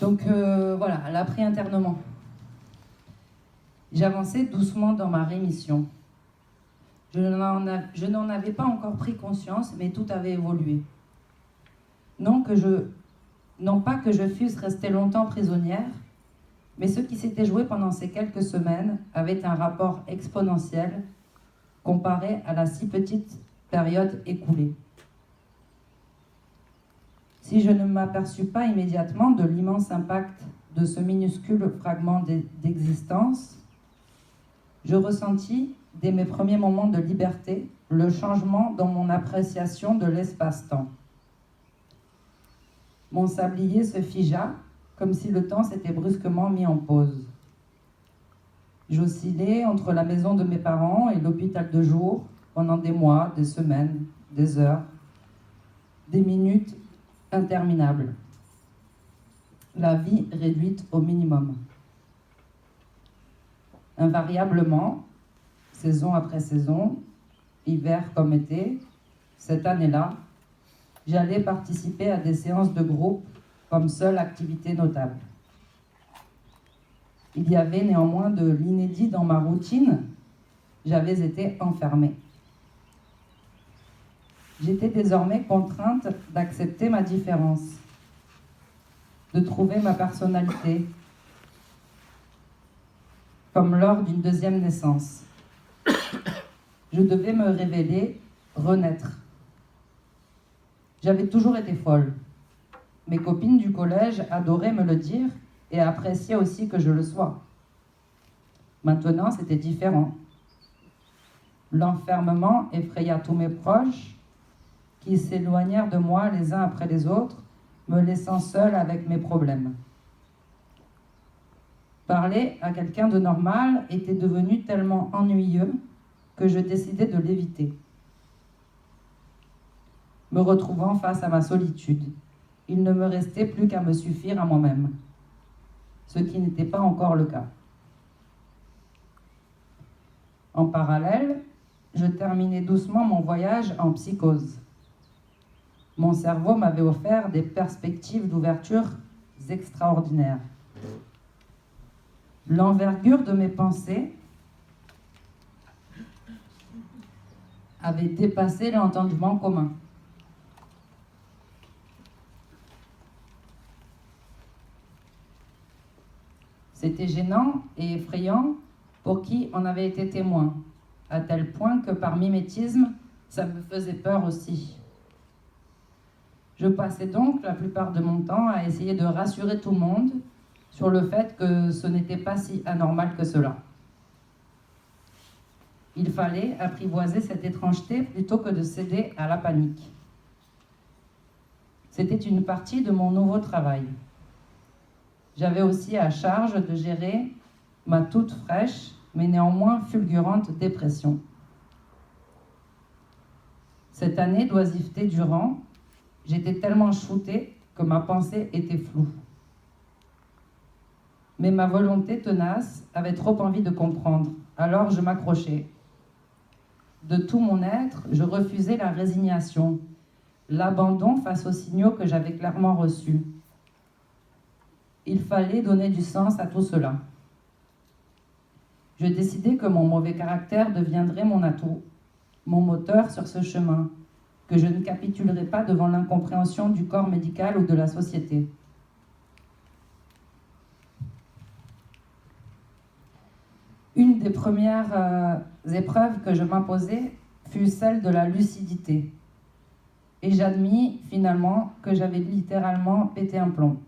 Donc voilà, elle a pris internement. J'avançais doucement dans ma rémission. Je n'en avais pas encore pris conscience, mais tout avait évolué. Non pas que je fusse restée longtemps prisonnière, mais ce qui s'était joué pendant ces quelques semaines avait un rapport exponentiel comparé à la si petite période écoulée. Si je ne m'aperçus pas immédiatement de l'immense impact de ce minuscule fragment d'existence, je ressentis, dès mes premiers moments de liberté, le changement dans mon appréciation de l'espace-temps. Mon sablier se figea, comme si le temps s'était brusquement mis en pause. J'oscillais entre la maison de mes parents et l'hôpital de jour pendant des mois, des semaines, des heures, des minutes interminables. La vie réduite au minimum. Invariablement, saison après saison, hiver comme été, cette année-là, j'allais participer à des séances de groupe comme seule activité notable. Il y avait néanmoins de l'inédit dans ma routine. J'avais été enfermée. J'étais désormais contrainte d'accepter ma différence, de trouver ma personnalité, comme lors d'une deuxième naissance. Je devais me révéler, renaître. J'avais toujours été folle. Mes copines du collège adoraient me le dire et appréciaient aussi que je le sois. Maintenant, c'était différent. L'enfermement effraya tous mes proches qui s'éloignèrent de moi les uns après les autres, me laissant seule avec mes problèmes. Parler à quelqu'un de normal était devenu tellement ennuyeux que je décidai de l'éviter. Me retrouvant face à ma solitude, il ne me restait plus qu'à me suffire à moi-même, ce qui n'était pas encore le cas. En parallèle, je terminais doucement mon voyage en psychose. Mon cerveau m'avait offert des perspectives d'ouverture extraordinaires. L'envergure de mes pensées avait dépassé l'entendement commun. C'était gênant et effrayant pour qui en avait été témoin, à tel point que par mimétisme, ça me faisait peur aussi. Je passais donc la plupart de mon temps à essayer de rassurer tout le monde sur le fait que ce n'était pas si anormal que cela. Il fallait apprivoiser cette étrangeté plutôt que de céder à la panique. C'était une partie de mon nouveau travail. J'avais aussi à charge de gérer ma toute fraîche, mais néanmoins fulgurante dépression. Cette année d'oisiveté durant, j'étais tellement shootée que ma pensée était floue. Mais ma volonté tenace avait trop envie de comprendre, alors je m'accrochais. De tout mon être, je refusais la résignation, l'abandon face aux signaux que j'avais clairement reçus. Il fallait donner du sens à tout cela. Je décidai que mon mauvais caractère deviendrait mon atout, mon moteur sur ce chemin, que je ne capitulerai pas devant l'incompréhension du corps médical ou de la société. Une des premières épreuves que je m'imposais fut celle de la lucidité. Et j'admis finalement que j'avais littéralement pété un plomb.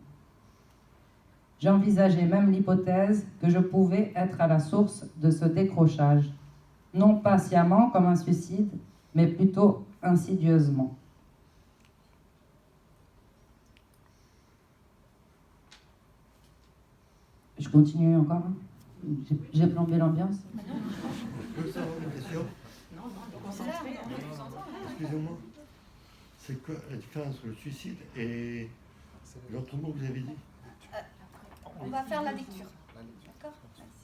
J'envisageais même l'hypothèse que je pouvais être à la source de ce décrochage, non pas sciemment comme un suicide, mais plutôt insidieusement. Je continue encore. J'ai plombé l'ambiance. Je peux savoir une question? Excusez-moi. C'est quoi la différence entre le suicide et l'autre mot que vous avez dit? On va faire la lecture. D'accord ? Merci.